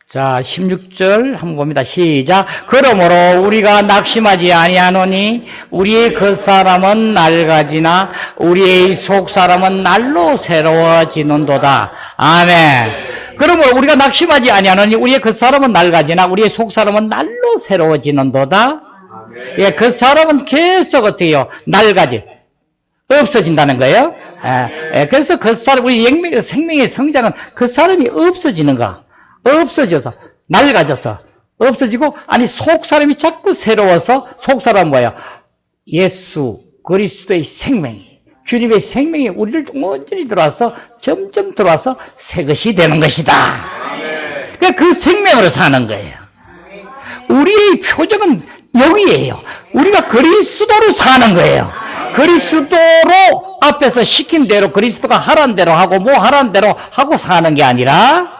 자, 16절 한번 봅니다. 시작. 그러므로 우리가 낙심하지 아니하노니 우리의 겉사람은 낡아지나 우리의 속사람은 날로 새로워지는도다. 아멘. 그러므로 우리가 낙심하지 아니하노니 우리의 겉사람은 낡아지나 우리의 속사람은 날로 새로워지는도다. 예, 겉사람은 계속 어떻게 해요? 낡아지. 없어진다는 거예요. 예, 그래서 겉사람, 우리 생명의 성장은 겉사람이 없어지는 거. 없어져서, 낡아져서, 없어지고, 아니, 속사람이 자꾸 새로워서, 속사람은 뭐예요? 예수 그리스도의 생명이, 주님의 생명이 우리를 온전히 들어와서, 점점 들어와서 새 것이 되는 것이다. 그러니까 그 생명으로 사는 거예요. 우리의 표적은 여기에요. 우리가 그리스도로 사는 거예요. 그리스도로 앞에서 시킨 대로, 그리스도가 하라는 대로 하고, 뭐 하라는 대로 하고 사는 게 아니라,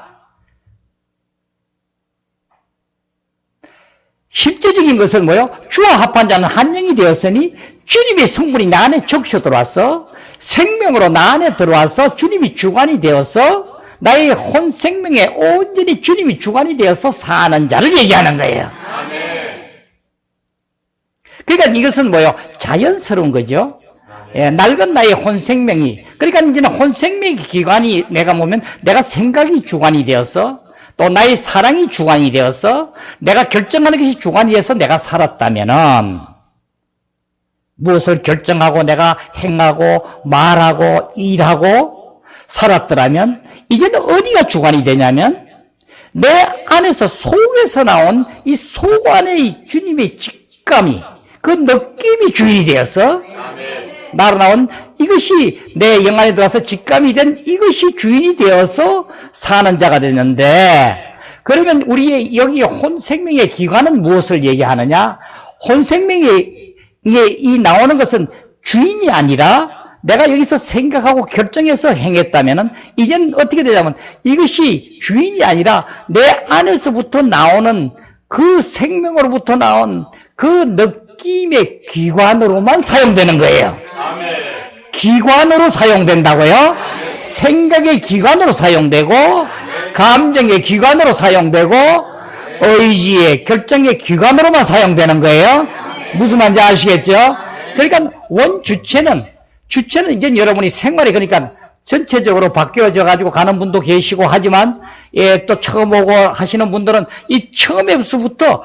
실제적인 것은 뭐요? 주와 합한 자는 한 영이 되었으니 주님의 성분이 나 안에 적셔 들어와서 생명으로 나 안에 들어와서 주님이 주관이 되어서 나의 혼 생명에 온전히 주님이 주관이 되어서 사는 자를 얘기하는 거예요. 그러니까 이것은 뭐요? 자연스러운 거죠. 예, 낡은 나의 혼 생명이, 그러니까 이제는 혼 생명의 기관이 내가 보면 내가 생각이 주관이 되어서 또 나의 사랑이 주관이 되어서 내가 결정하는 것이 주관이 돼서 내가 살았다면은, 무엇을 결정하고 내가 행하고 말하고 일하고 살았더라면 이제는 어디가 주관이 되냐면 내 안에서 속에서 나온 이 속 안의 주님의 직감이, 그 느낌이 주인이 되어서 나로 나온 이것이 내 영 안에 들어와서 직감이 된 이것이 주인이 되어서 사는 자가 되는데, 그러면 우리의 여기 혼생명의 기관은 무엇을 얘기하느냐? 혼생명의 이 나오는 것은 주인이 아니라 내가 여기서 생각하고 결정해서 행했다면은 이제는 어떻게 되냐면 이것이 주인이 아니라 내 안에서부터 나오는 그 생명으로부터 나온 그 느낌의 기관으로만 사용되는 거예요. 기관으로 사용된다고요? 생각의 기관으로 사용되고, 감정의 기관으로 사용되고, 의지의 결정의 기관으로만 사용되는 거예요. 무슨 말인지 아시겠죠? 그러니까 원주체는 이제 여러분이 생활이 그러니까 전체적으로 바뀌어져 가지고 가는 분도 계시고 하지만, 예, 또 처음 오고 하시는 분들은 이 처음에서부터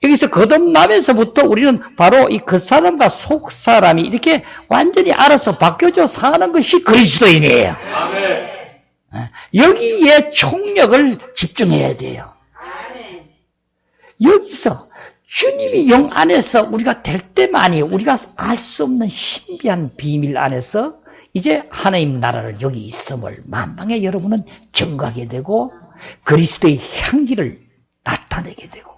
여기서 거듭나면서부터 우리는 바로 이 그 사람과 속 사람이 이렇게 완전히 알아서 바뀌어져 사는 것이 그리스도인이에요. 아멘. 여기에 총력을 집중해야 돼요. 아멘. 여기서 주님이 영 안에서 우리가 될 때만이 우리가 알 수 없는 신비한 비밀 안에서 이제 하나님 나라를 여기 있음을 만방에 여러분은 증거하게 되고 그리스도의 향기를 나타내게 되고,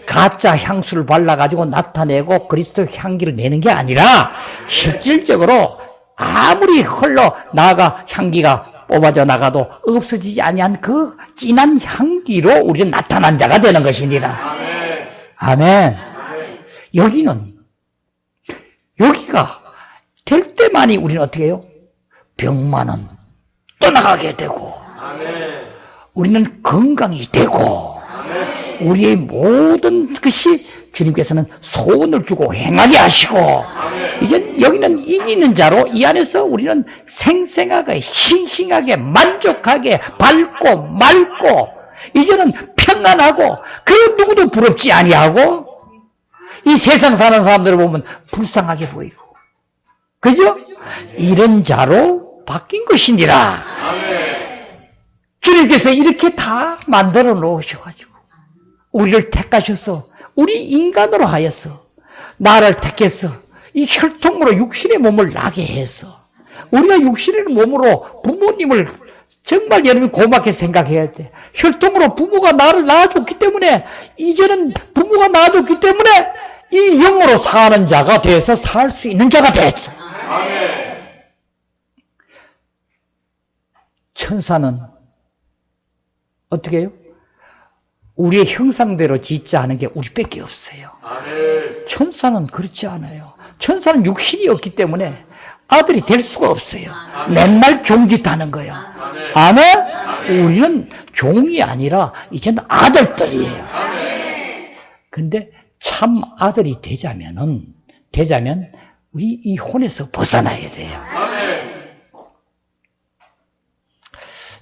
가짜 향수를 발라가지고 나타내고 그리스도 향기를 내는 게 아니라 실질적으로 아무리 흘러 나아가 향기가 뽑아져 나가도 없어지지 아니한 그 진한 향기로 우리는 나타난 자가 되는 것이니라. 아멘. 여기가 될 때만이 우리는 어떻게 해요? 병만은 떠나가게 되고, 우리는 건강이 되고, 우리의 모든 것이 주님께서는 소원을 주고 행하게 하시고, 이제 여기는 이기는 자로 이 안에서 우리는 생생하게 싱싱하게 만족하게 밝고 맑고 이제는 평안하고 그 누구도 부럽지 아니하고 이 세상 사는 사람들을 보면 불쌍하게 보이고, 그죠? 이런 자로 바뀐 것이니라. 주님께서 이렇게 다 만들어 놓으셔가지고 우리를 택하셔서 우리 인간으로 하여서 나를 택해서 이 혈통으로 육신의 몸을 나게 해서 우리가 육신의 몸으로 부모님을 정말 여러분이 고맙게 생각해야 돼. 혈통으로 부모가 나를 낳아줬기 때문에 이제는 부모가 낳아줬기 때문에 이 영으로 사는 자가 돼서 살 수 있는 자가 됐어. 천사는 어떻게 해요? 우리의 형상대로 짓자 하는 게 우리밖에 없어요. 천사는 그렇지 않아요. 천사는 육신이 없기 때문에 아들이 될 수가 없어요. 맨날 종짓하는 거예요. 아멘? 우리는 종이 아니라 이제는 아들들이에요. 근데 참 아들이 되자면 우리 이 혼에서 벗어나야 돼요.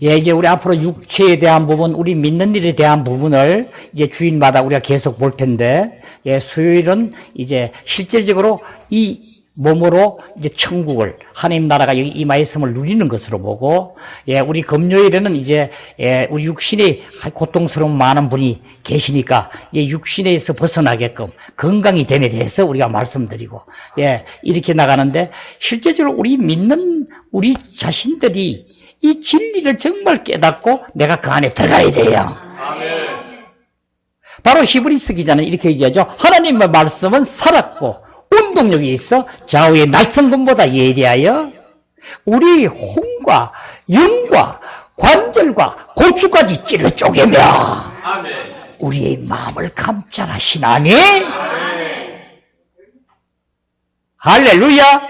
예, 이제 우리 앞으로 육체에 대한 부분, 우리 믿는 일에 대한 부분을 이제 주일마다 우리가 계속 볼 텐데, 예, 수요일은 이제 실질적으로 이 몸으로 이제 천국을, 하나님 나라가 여기 임하였음을 누리는 것으로 보고, 예, 우리 금요일에는 이제, 예, 우리 육신에 고통스러운 많은 분이 계시니까, 예, 육신에서 벗어나게끔 건강이 됨에 대해서 우리가 말씀드리고, 예, 이렇게 나가는데, 실질적으로 우리 믿는 우리 자신들이 이 진리를 정말 깨닫고 내가 그 안에 들어가야 돼요. 아멘. 바로 히브리서 기자는 이렇게 얘기하죠. 하나님의 말씀은 살았고 운동력이 있어 좌우의 날성금보다 예리하여 우리 혼과 영과 관절과 골수까지 찔러 쪼개며 아멘. 우리의 마음을 감찰하시나니 할렐루야.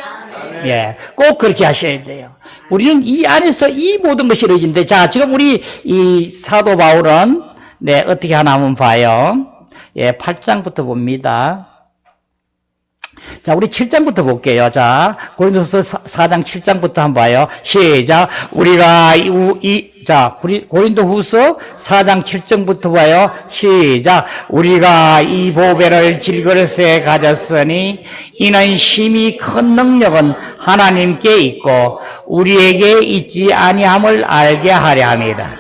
예, 꼭 그렇게 하셔야 돼요. 우리는 이 안에서 이 모든 것이 이루어진데, 자, 지금 우리 이 사도 바울은, 네, 어떻게 하나 한번 봐요. 예, 8장부터 봅니다. 자, 우리 7장부터 볼게요. 자, 고린도서 4장 7장부터 한번 봐요. 시작. 우리가 고린도후서 4장 7장부터 봐요. 시작. 우리가 이 보배를 질그릇에 가졌으니 이는 심히 큰 능력은 하나님께 있고 우리에게 있지 아니함을 알게 하려 합니다.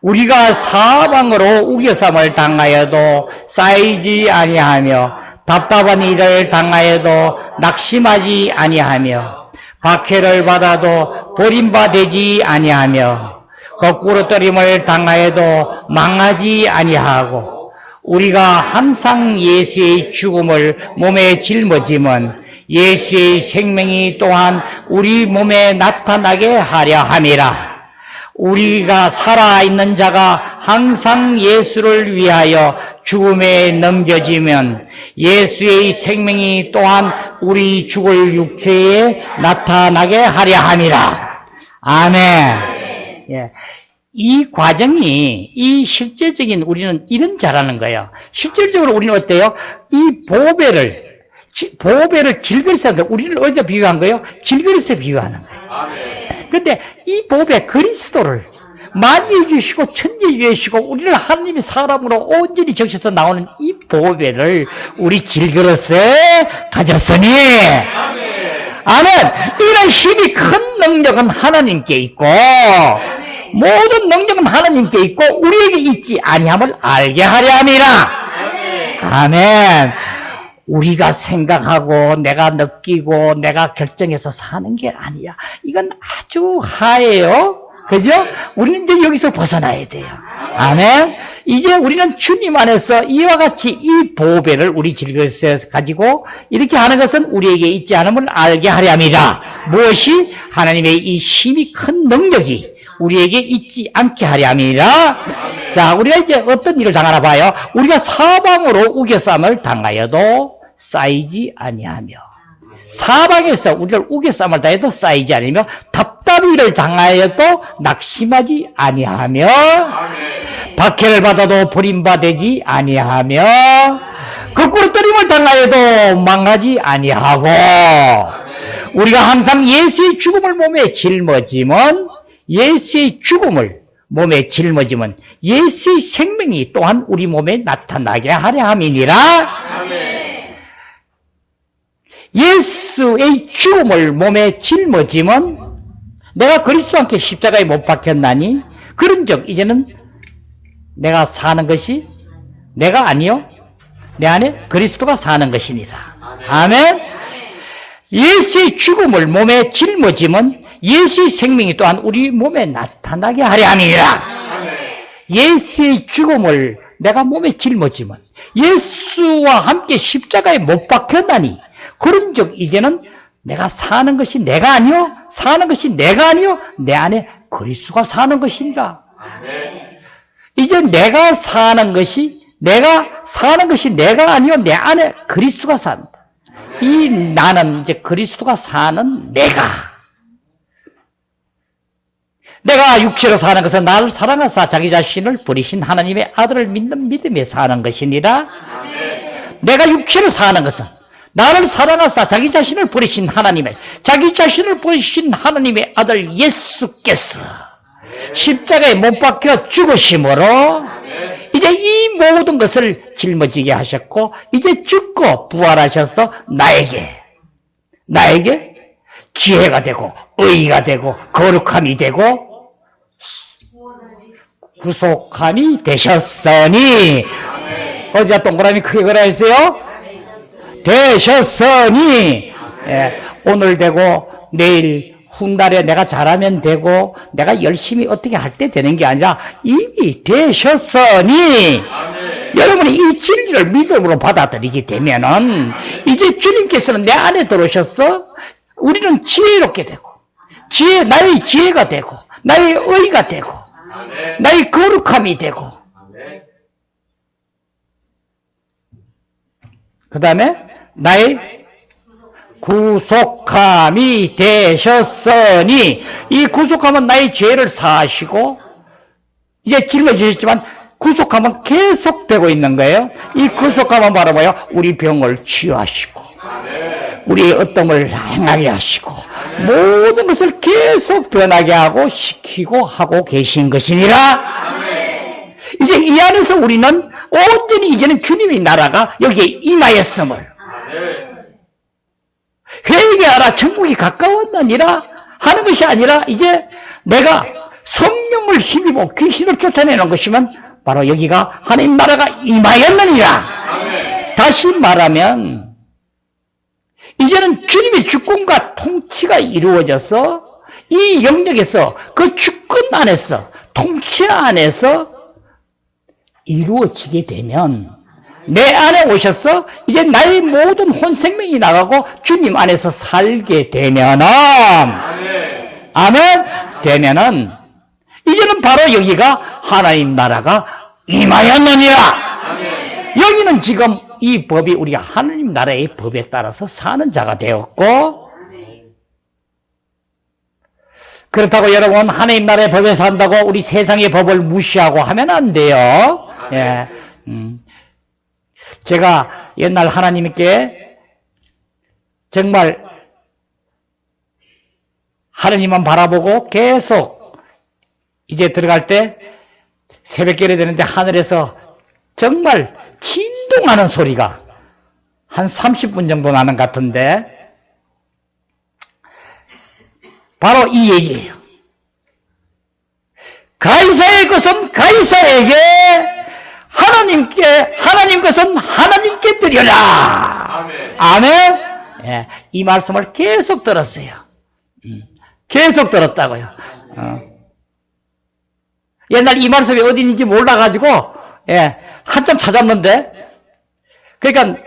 우리가 사방으로 우겨삼을 당하여도 쌓이지 아니하며 답답한 일을 당하여도 낙심하지 아니하며 박해를 받아도 버림받지 아니하며 거꾸로 떨림을 당하여도 망하지 아니하고 우리가 항상 예수의 죽음을 몸에 짊어지면 예수의 생명이 또한 우리 몸에 나타나게 하려 함이라. 우리가 살아있는 자가 항상 예수를 위하여 죽음에 넘겨지면 예수의 생명이 또한 우리 죽을 육체에 나타나게 하려 함이라. 아멘. 예. 이 과정이, 이 실제적인 우리는 이런 자라는 거예요. 실질적으로 우리는 어때요? 이 보배를 질그릇에, 우리를 어디다 비유한 거예요? 질그릇에 비유하는 거예요. 그런데 이 보배 그리스도를 만유해 주시고 천지해 주시고 우리를 하나님의 사람으로 온전히 적셔서 나오는 이 보배를 우리 질그릇에 가졌으니 아멘. 이런 힘이 큰 능력은 하나님께 있고 모든 능력은 하나님께 있고 우리에게 있지 아니함을 알게 하려 함이라. 아멘. 우리가 생각하고 내가 느끼고 내가 결정해서 사는 게 아니야. 이건 아주 하예요. 그죠? 우리는 이제 여기서 벗어나야 돼요. 아멘. 이제 우리는 주님 안에서 이와 같이 이 보배를 우리 질그릇에 가지고 이렇게 하는 것은 우리에게 있지 않음을 알게 하렵니다. 무엇이? 하나님의 이 힘이 큰 능력이 우리에게 있지 않게 하렵니다. 자, 우리가 이제 어떤 일을 당하나 봐요. 우리가 사방으로 우겨쌈을 당하여도 쌓이지 아니하며 사방에서 우리를 우겨쌈을 당해도 쌓이지 아니하며 답답이를 당하여도 낙심하지 아니하며 박해를 받아도 버림받지 아니하며 거꾸로 떨림을 당하여도 망하지 아니하고 우리가 항상 예수의 죽음을 몸에 짊어지면 예수의 죽음을 몸에 짊어지면 예수의 생명이 또한 우리 몸에 나타나게 하려 함이니라. 예수의 죽음을 몸에 짊어지면 내가 그리스도와 함께 십자가에 못 박혔나니 그런즉 이제는 내가 사는 것이 내가 아니요 내 안에 그리스도가 사는 것이니라. 아멘. 예수의 죽음을 몸에 짊어지면 예수의 생명이 또한 우리 몸에 나타나게 하려 함이니라. 예수의 죽음을 내가 몸에 짊어지면 예수와 함께 십자가에 못 박혔나니 그런즉 이제는 내가 사는 것이 내가 아니요 사는 것이 내가 아니요 내 안에 그리스도가 사는 것이니라. 이제 내가 사는 것이 내가 아니요 내 안에 그리스도가 산다. 이 나는 이제 그리스도가 사는 내가 육체로 사는 것은 나를 사랑하사 자기 자신을 버리신 하나님의 아들을 믿는 믿음에 사는 것이니라. 내가 육체로 사는 것은 나를 사랑하사 자기 자신을 버리신 자기 자신을 버리신 하나님의 아들 예수께서 십자가에 못 박혀 죽으심으로 이제 이 모든 것을 짊어지게 하셨고 이제 죽고 부활하셔서 나에게 지혜가 되고 의의가 되고 거룩함이 되고 구속함이 되셨으니 어디다 동그라미 크게 그려주세요. 되셨으니 오늘 되고 내일 훗날에 내가 잘하면 되고 내가 열심히 어떻게 할 때 되는 게 아니라 이미 되셨으니 여러분이 이 진리를 믿음으로 받아들이게 되면은 이제 주님께서는 내 안에 들어오셔서 우리는 지혜롭게 되고 나의 지혜가 되고 나의 의가 되고 나의 거룩함이 되고 그 다음에 나의 구속함이 되셨으니 이 구속함은 나의 죄를 사하시고 이제 짊어지셨지만 구속함은 계속되고 있는 거예요. 이 구속함은 바로 뭐예요? 우리 병을 치유하시고 우리의 어떤 행하게 하시고 모든 것을 계속 변하게 하고 시키고 하고 계신 것이니라. 이제 이 안에서 우리는 온전히 이제는 주님의 나라가 여기에 임하였음을 회개하라 천국이 가까웠느니라 하는 것이 아니라 이제 내가 성령을 힘입어 귀신을 쫓아내는 것이면 바로 여기가 하나님 나라가 임하였느니라. 다시 말하면 이제는 주님의 주권과 통치가 이루어져서 이 영역에서 그 주권 안에서 통치 안에서 이루어지게 되면 내 안에 오셔서 이제 나의 모든 혼생명이 나가고 주님 안에서 살게 되면은 아멘 되면은 이제는 바로 여기가 하나님 나라가 임하였느니라. 여기는 지금 이 법이 우리가 하나님 나라의 법에 따라서 사는 자가 되었고, 그렇다고 여러분 하나님 나라의 법에 산다고 우리 세상의 법을 무시하고 하면 안 돼요. 예. 제가 옛날 하나님께 정말 하나님만 바라보고 계속 이제 들어갈 때 새벽결이 되는데 하늘에서 정말 진동하는 소리가 한 30분 정도 나는 것 같은데 바로 이 얘기예요. 가이사의 것은 가이사에게, 하나님 것은 하나님께 드려라. 아멘. 아멘. 예, 이 말씀을 계속 들었어요. 계속 들었다고요. 옛날 이 말씀이 어디 있는지 몰라가지고, 예, 한참 찾았는데, 그러니까,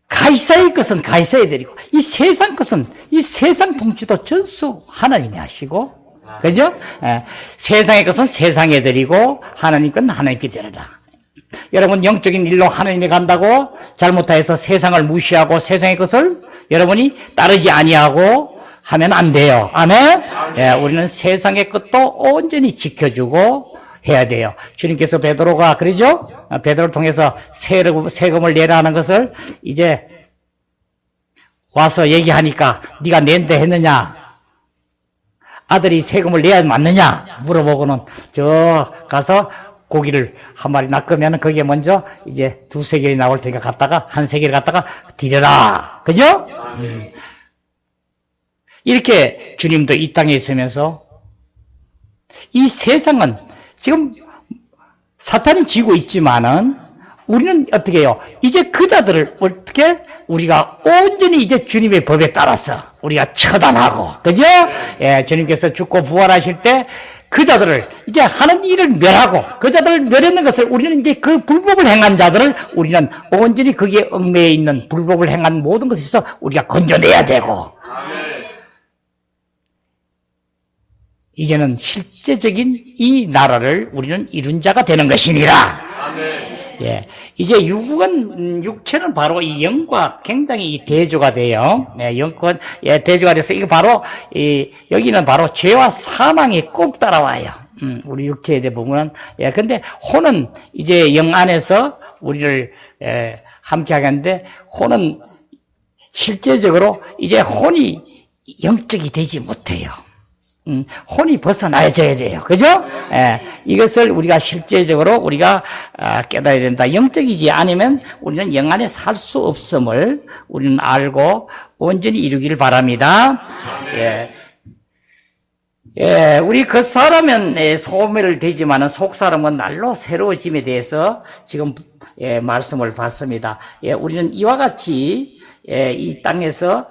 가이사의 것은 가이사에 드리고, 이 세상 것은, 이 세상 통치도 전수 하나님이 하시고, 그죠? 예, 세상의 것은 세상에 드리고, 하나님 건 하나님께 드려라. 여러분, 영적인 일로 하나님이 간다고 잘못해서 세상을 무시하고 세상의 것을 여러분이 따르지 아니하고 하면 안 돼요. 아멘? 예, 우리는 세상의 것도 온전히 지켜주고 해야 돼요. 주님께서 베드로가 그러죠? 베드로를 통해서 세금을 내라 하는 것을 이제 와서 얘기하니까 네가 낸다 했느냐? 아들이 세금을 내야 맞느냐? 물어보고는 저 가서 고기를 한 마리 낚으면 거기에 먼저 이제 2세겔이 나올 테니까 갔다가 1세겔 갔다가 드려라. 그죠? 이렇게 주님도 이 땅에 있으면서 이 세상은 지금 사탄이 지고 있지만은 우리는 어떻게 해요? 이제 그 자들을 어떻게 우리가 온전히 이제 주님의 법에 따라서 우리가 처단하고, 그죠? 예, 주님께서 죽고 부활하실 때 그 자들을 이제 하는 일을 멸하고 그 자들을 멸했는 것을 우리는 이제 그 불법을 행한 자들을 우리는 온전히 거기에 얽매여 있는 불법을 행한 모든 것에서 우리가 건져내야 되고, 이제는 실제적인 이 나라를 우리는 이룬 자가 되는 것이니라. 예, 이제 육체는 바로 이 영과 굉장히 대조가 돼요. 예, 영권, 예, 대조가 돼서 이거 바로, 여기는 바로 죄와 사망이 꼭 따라와요. 우리 육체에 대해 보면. 예, 근데 혼은 이제 영 안에서 우리를, 함께 하겠는데, 혼은 실제적으로 이제 혼이 영적이 되지 못해요. 혼이 벗어나야져야 돼요. 그죠? 예, 이것을 우리가 실제적으로 우리가 깨달아야 된다. 영적이지 않으면 우리는 영 안에 살 수 없음을 우리는 알고 온전히 이루기를 바랍니다. 예. 예, 우리 겉사람은 소멸을 되지만은 속사람은 날로 새로워짐에 대해서 지금 말씀을 봤습니다. 예, 우리는 이와 같이 이 땅에서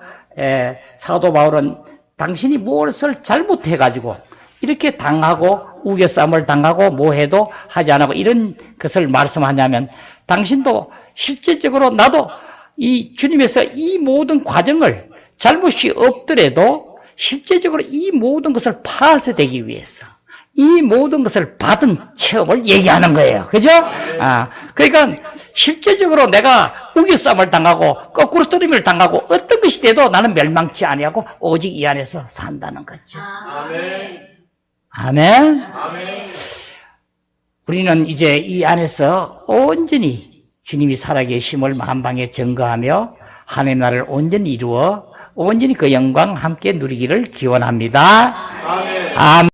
사도 바울은 당신이 무엇을 잘못해가지고 이렇게 당하고 우겨싸움을 당하고 뭐해도 하지 않고 이런 것을 말씀하냐면, 당신도 실제적으로 나도 이 주님에서 이 모든 과정을 잘못이 없더라도 실제적으로 이 모든 것을 파쇄되기 위해서 이 모든 것을 받은 체험을 얘기하는 거예요. 그죠? 그러니까 실제적으로 내가 우겨싸움을 당하고 거꾸로 떨림을 당하고 어떤 것이 돼도 나는 멸망치 아니하고 오직 이 안에서 산다는 거죠. 아멘. 아멘. 아멘. 우리는 이제 이 안에서 온전히 주님이 살아계심을 만방에 증거하며 하나님 나라를 온전히 이루어 온전히 그 영광 함께 누리기를 기원합니다. 아멘. 아멘.